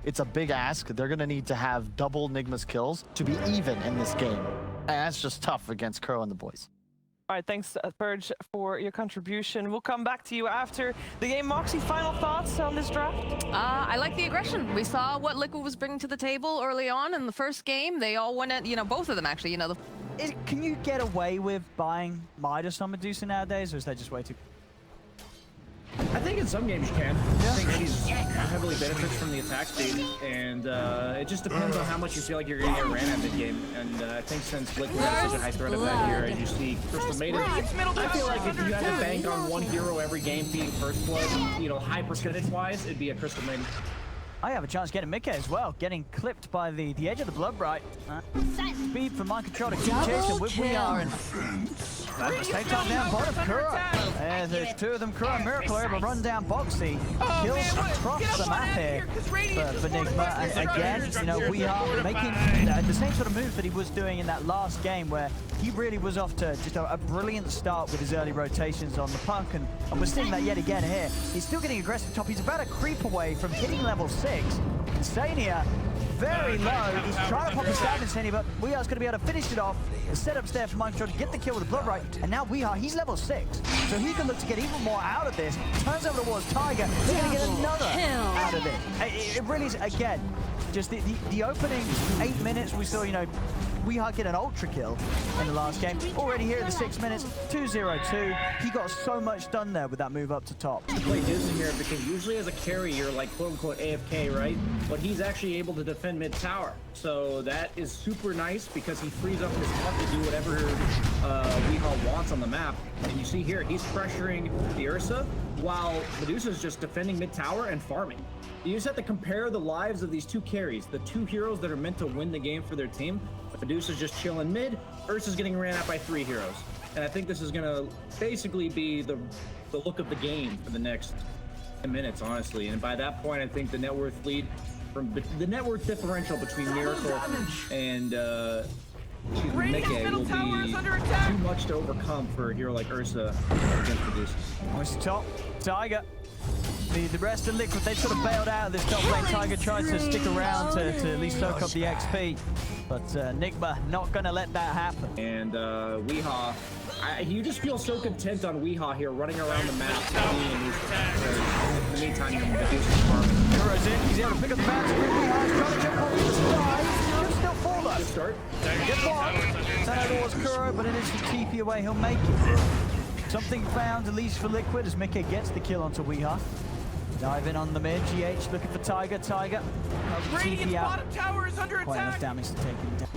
It's a big ask. They're going to need to have double Nigma's kills to be even in this game. And that's just tough against Crow and the boys. All right, thanks, Purge, for your contribution. We'll come back to you after the game. Moxie, final thoughts on this draft? I like the aggression. We saw what Liquid was bringing to the table early on in the first game. They all went at, both of them actually, Can you get away with buying Midas on Medusa nowadays, or is that just way too... I think in some games you can. I think he's heavily benefits from the attack speed, and it just depends on how much you feel like you're going to get ran at mid-game. And I think since Liquid has such a high threat of that here, as you see Crystal Maiden, I feel like if you had to bank on one hero every game being First Blood, high percentage-wise, it'd be a Crystal Maiden. I have a chance getting Mickey as well, getting clipped by the edge of the Blood Bright. Speed for Mind Control to keep chasing with We Are, and at the same time down bottom, Kuro. There's two of them, Kuro and Miracle are able to run down Boxy. Kills across the map here for Nigma, and again, We Are making the same sort of move that he was doing in that last game, where he really was off to just a brilliant start with his early rotations on the puck, and we're seeing that yet again here. He's still getting aggressive top. He's about a creep away from hitting level 6. Insania, very low. He's trying to pop his down Insania, but We Are's going to be able to finish it off. The setup's there for Mind Control to get the kill with the Blood Right, and now We Are, he's level 6. So he can look to get even more out of this. Turns over towards Tiger. They're going to get another out of this. It really is, again, just the opening 8 minutes we saw, We Are get an ultra kill in the last game. Already here in the 6 minutes, 2-0-2. He got so much done there with that move up to top. Play Disney here because usually as a carry you're like quote-unquote AFK, right? But he's actually able to defend mid tower. So that is super nice because he frees up his puck to do whatever Weehaw wants on the map. And you see here, he's pressuring the Ursa while Medusa's just defending mid tower and farming. You just have to compare the lives of these two carries, the two heroes that are meant to win the game for their team. Medusa's just chilling mid, Ursa's getting ran at by 3 heroes. And I think this is gonna basically be the look of the game for the next 10 minutes, honestly. And by that point, I think the net worth lead from the net worth differential between Miracle and Mickey will be too much to overcome for a hero like Ursa against Medusa. What's the top? Tiger. The rest of Liquid, they sort of bailed out of this top lane. Tiger tried to stick around to at least soak up the XP, but Nigma not going to let that happen. And Weehaw, you just feel so content on Weehaw here, running around the map. In the meantime, you're Medusa's farming. Kuro's in, he's able to pick up the bounce. Weehaw's trying to jump over the side. Should still fall though. Good start. Good block. Send out towards Kuro, but it is the TP away. He'll make it. Something found, at least for Liquid, as Mickey gets the kill onto Weehaw. Dive in on the mid, GH looking for Tiger. Tiger, Radiant's bottom tower is under quite enough attack. damage to take him down.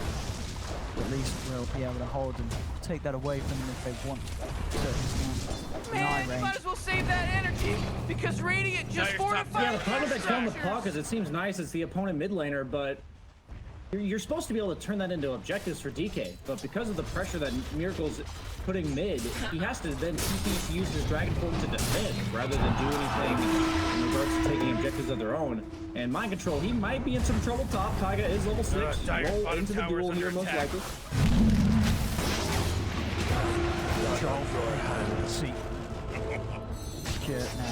At least we'll be able to hold and take that away from them if they want. Man, you might as well save that energy because Radiant just fortified. Yeah, the problem that's on the puck is it seems nice it's the opponent mid laner, but you're supposed to be able to turn that into objectives for DK, but because of the pressure that Miracle's putting mid, he has to then use his Dragon Form to defend rather than do anything in regards to taking objectives of their own. And Mind Control, he might be in some trouble top. Taiga is level 6. Roll into the duel here most likely. See.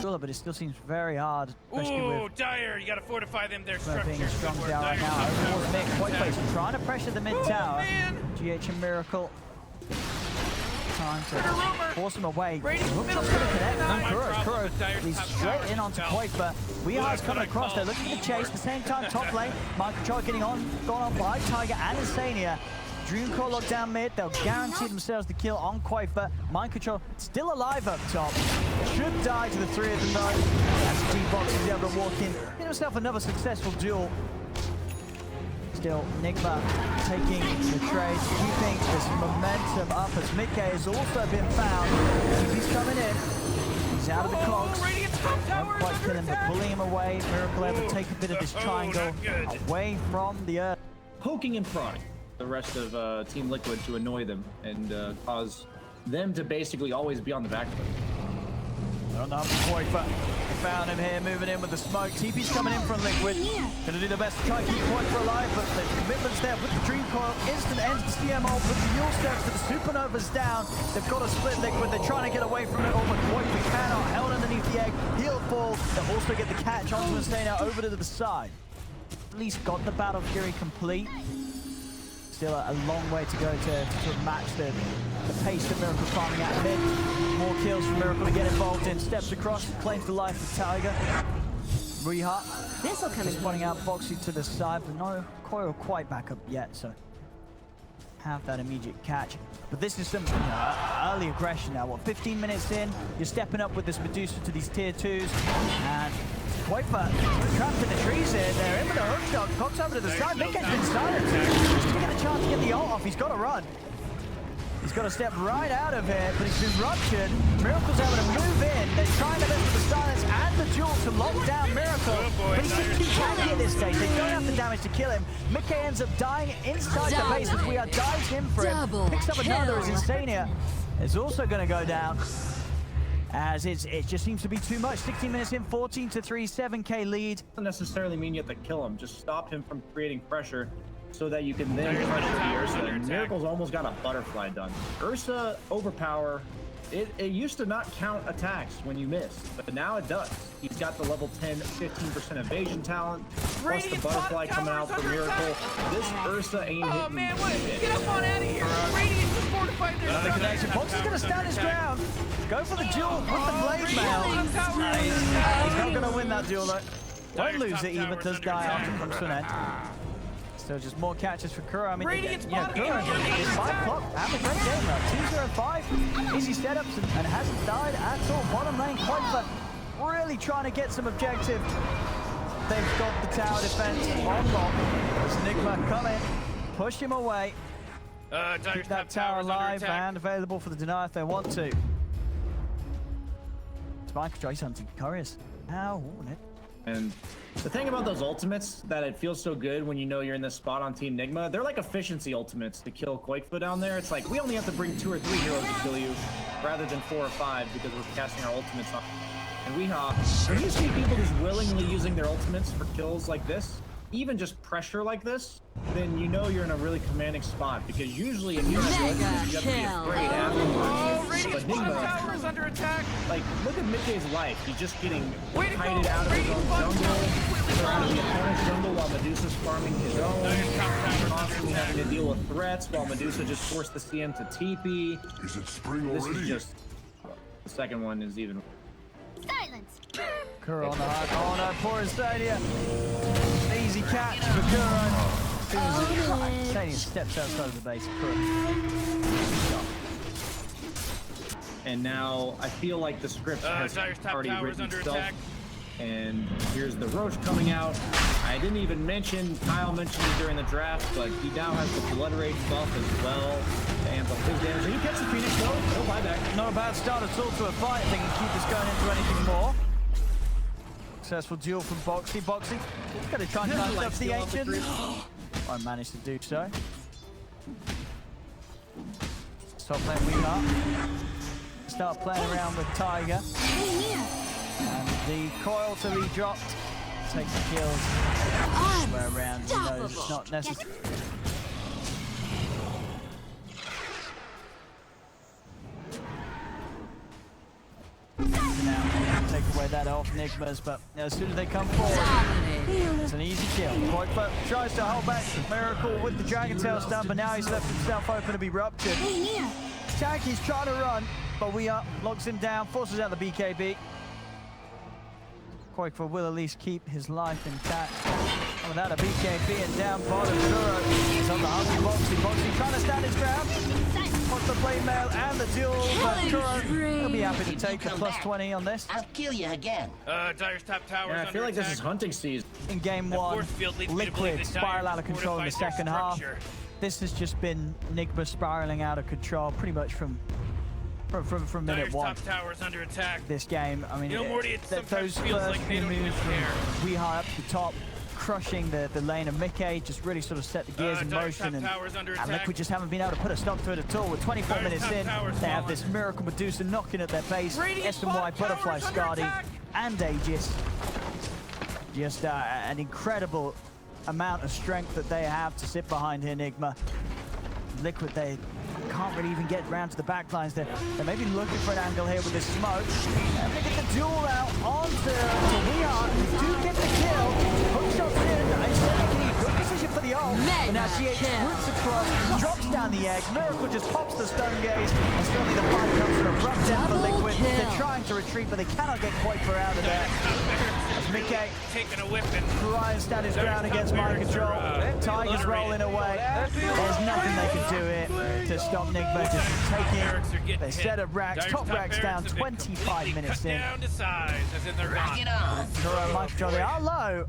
But it still seems very hard, especially with Dire, you gotta fortify them, their being a structures. strong tower right now. Over towards Mick, quite close, trying to pressure the mid tower. GH and Miracle. Time to force him away. Hook's not going to connect. And Kuro, he's straight in onto Quaper. Weeha's coming across there, looking to chase. At the same time, top lane, Mind Control getting on, gone on by Tiger and Insania. Dreamcore locked down mid, they'll guarantee themselves the kill on Quaper. Mind Control still alive up top. Should die to the 3 of them though. As G-Box is able to walk in, get himself another successful duel. Still, Nigma taking the trade, keeping this momentum up as Mickey has also been found. He's coming in. He's out of the cogs. Not quite kill him, but pulling him away. Miracle able to take a bit of this triangle away from the earth. Poking and prodding the rest of Team Liquid to annoy them and cause them to basically always be on the back foot. On the Quaper. Found him here, moving in with the smoke. TP's coming in from Liquid. Gonna do the best to try and keep Quaper alive, but the commitment's there with the Dream Coil. Instant ends the CMO, with the Yule steps to the Supernova's down. They've got to split Liquid. They're trying to get away from it all, but Quaper cannot. Held underneath the egg. He'll fall. They'll also get the catch onto Insania over to the side. at least got the Battle Fury complete. Still a long way to go to sort of match the pace that Miracle farming at mid. More kills for Miracle to get involved in. Steps across, claims the life of Tiger. Reha. This'll come in Spotting out Boxy to the side, but no Coil quite back up yet, so have that immediate catch. But this is some early aggression now. What, 15 minutes in, you're stepping up with this Medusa to these tier 2s, and quite trapped in the trees here. They're in with a hook shot. Cox over to the side. Mickey's been silenced. He's going to get a chance to get the ult off. He's got to run. He's got to step right out of here, but he's been ruptured. Miracle's able to move in. They're trying to lift the silence and the duel to lock down Miracle. But he's just too tanky at this stage. They don't have the damage to kill him. Mickey ends up dying inside the base as we are dives in for him. Picks up another as Insania is also going to go down. As it just seems to be too much. 16 minutes in, 14-3, 7K lead. Doesn't necessarily mean you have to kill him. Just stop him from creating pressure so that you can then pressure the Ursa. And Miracle's almost got a butterfly done. Ursa overpower. It used to not count attacks when you missed, but now it does. He's got the level 10, 15% evasion talent, plus the butterfly coming out for Miracle. This Ursa ain't hitting. Oh man, what? Get up on out of here. Radiant is fortified their Another connection. Box is going to stand his ground. Go for the duel with the blade mail. He's not going to win that duel though. Won't lose it even, does die after it comes to an end. So just more catches for Kuro. I mean, Kuro is 5 o'clock. Having a great game though. 2-0-5. Easy setups and hasn't died at all. Bottom lane, quite really trying to get some objective. They've got the tower defense on lock. As Nigma come in, push him away. Keep that tower alive and available for the deny if they want to. Spike tries hunting Couriers. How? And the thing about those ultimates that it feels so good when you know you're in this spot on Team Nigma, they're like efficiency ultimates to kill Quakefoot down there. It's like we only have to bring 2 or 3 heroes to kill you rather than 4 or 5 because we're casting our ultimates on. And when you see people just willingly using their ultimates for kills like this, even just pressure like this, then you know you're in a really commanding spot because usually if you're you have to be afraid afterwards. But Nigma is under attack. Like, look at Mickey's life. He's just getting kited out of his own jungle, out of the opponent's jungle while Medusa's farming his own, constantly having to deal with threats while Medusa just forced the CM to TP. Is it spring already? This is just... The second one is even... Silence. Kuro on the hard corner, poor Insania. Easy catch for Kuro. Insania steps outside of the base. Kuro. And now I feel like the script has already written itself. And here's the Roach coming out. I didn't even mention, Kyle mentioned it during the draft, but he now has the Blood Rage buff as well to amp up his damage. And he gets the Phoenix, no buyback. Not a bad start at all to a fight. They can keep this going into anything more. Successful duel from Boxy. Boxy going to try and climb up the Ancient. I managed to do so. Stop playing Wheel Up. Start playing around with Tiger. And the coil to be dropped. Take the kills. Where around, you know, it's not necessary. Now, take away that off Nigma's, but as soon as they come forward, it's an easy kill. Quakefoot tries to hold back Miracle with the Dragon Tail stun, but now he's left himself open to be ruptured. Tanky's trying to run, but locks him down, forces out the BKB. Quakefoot will at least keep his life intact. And without a BKB and down bottom, Kuro is on the hungry Boxy. Boxy trying to stand his ground. Wants the blade mail and the duel, but Kuro will be happy to take the plus 20 on this. I'll kill you again. Dire's top tower. Yeah, I feel like this is hunting season. In game 1, Liquid spiral out of control in the second half. This has just been Nigma spiraling out of control pretty much from minute 1. Top tower's under attack. This game, I mean, You know, Morty, it those sometimes first feels like they few don't even moves from care. Hgihlights up the top, crushing the lane of Mickey, just really sort of set the gears in motion, and Liquid just haven't been able to put a stop to it at all. With 24 minutes in, they have this Miracle Medusa knocking at their base, SMY Butterfly Skadi, and Aegis. Just an incredible amount of strength that they have to sit behind here, Nigma. Liquid, they can't really even get round to the back lines. They're maybe looking for an angle here with this smoke. And they get the duel out onto Hgihlights. Do get the kill. Hook shots in. now GH roots across, drops down the egg, Miracle just pops the stone gaze, and suddenly the fight comes to an abrupt end for Liquid. They're trying to retreat, but they cannot get quite far out of there. As Mickey taking a whip and tries to stand his ground against mind control. Tiger's rolling away. There's nothing they can do here to stop Nigma just taking their set of racks. Top racks down 25 minutes in. down to size, as in they're gone. Kuro, mind control, they are low.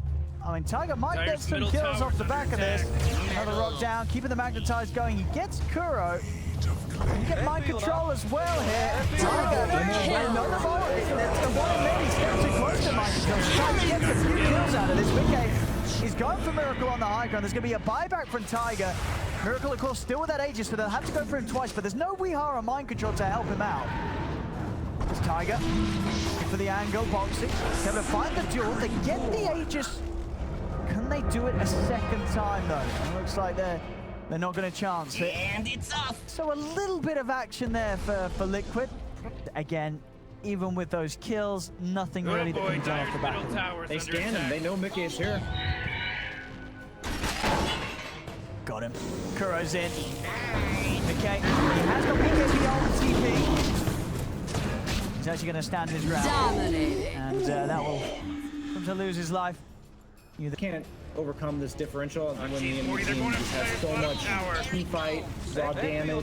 I mean, Tiger might get some kills off the back of this. Another rock down, keeping the magnetized going. He gets Kuro. You get mind control as well here. Tiger, another ball. The one maybe steps too close to mind control. Tiger gets a few kills out of this. Mickey, he's going for Miracle on the high ground. There's going to be a buyback from Tiger. Miracle, of course, still with that Aegis, so they'll have to go for him twice, but there's no Weehaw or mind control to help him out. It's Tiger. Looking for the angle, boxing. Able to find the duel. They get the Aegis. Can they do it a second time, though? It looks like they're not going to chance it. And it's off. So a little bit of action there for Liquid. Again, even with those kills, nothing really that can be done off the back of them. They scan him. They know Mickey is here. Got him. Kuro's in. Okay, he has got BKB on the TP. He's actually going to stand his ground. Dominating. And that will come to lose his life. You can't overcome this differential when the enemy team just has so much team fight, raw damage. The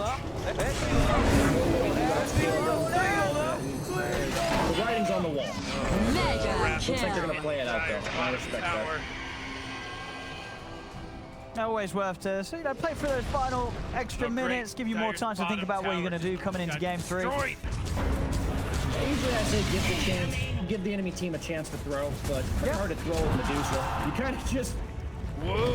writing's on the wall. Mega Looks like they're kill. going to play it out, though. I respect that. Always worth to play for those final extra minutes, give you more time to think about what you're going to do coming into game 3. Usually I say give the enemy team a chance to throw, but it's hard to throw with Medusa. You kind of just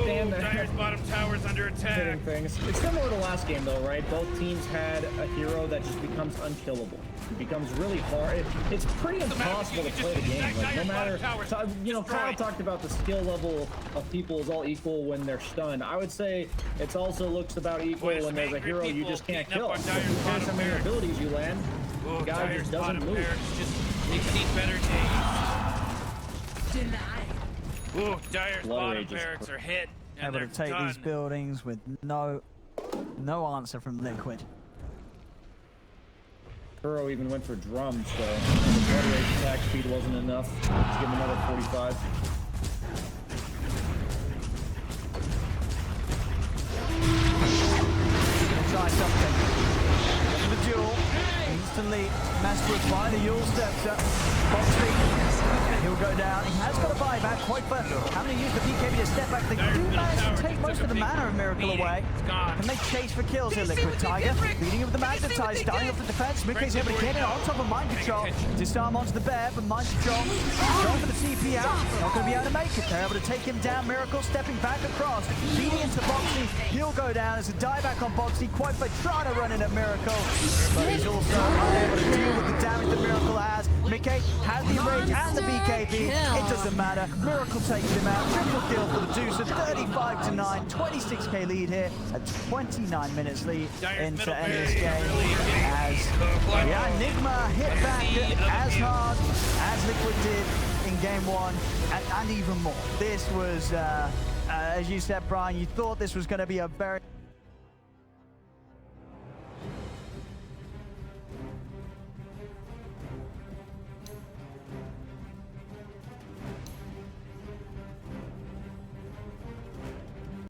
stand there. Dyer's bottom tower's under attack. Hitting things. It's similar to last game though, right? Both teams had a hero that just becomes unkillable. It becomes really hard. It's pretty impossible to play the game. Like, no matter, Kyle talked about the skill level of people is all equal when they're stunned. I would say it's also looks about equal when there's a hero you just can't kill. Who cares how many abilities you land? The guy just doesn't move. They've seen better days. Ooh, Dyer's bottom barracks are hit. And Able to take these buildings with no answer from Liquid. Kuro even went for drums, so the water rage attack speed wasn't enough to give him another 45. Gonna try something. For the duel. Instantly Master by the Yule steps up. Boxley. He'll go down. He has got a buyback. Quite fun. Having to use the BKB to step back. They do manage to take most of the mana of Miracle away. Can they chase for kills here, Liquid? Tiger beating him with the magnetize, starting off the defense. Mickey's able to get it on top of mind control. Disarm onto the bear, but mind control going for the TP out. Not going to be able to make it. They're able to take him down. Miracle stepping back across, beating into Boxy. He'll go down as a dieback on Boxy. Quite for trying to run in at Miracle, but he's also unable to deal with the damage that Miracle has. Mickey has the enrage and the BKB. It doesn't matter. Miracle takes him out. Triple kill for the Deucer. 35-9. 26k lead here. A 29 minutes lead into end this game. As Nigma hit back as hard as Liquid did in game 1 and even more. This was, as you said, Brian, you thought this was going to be a very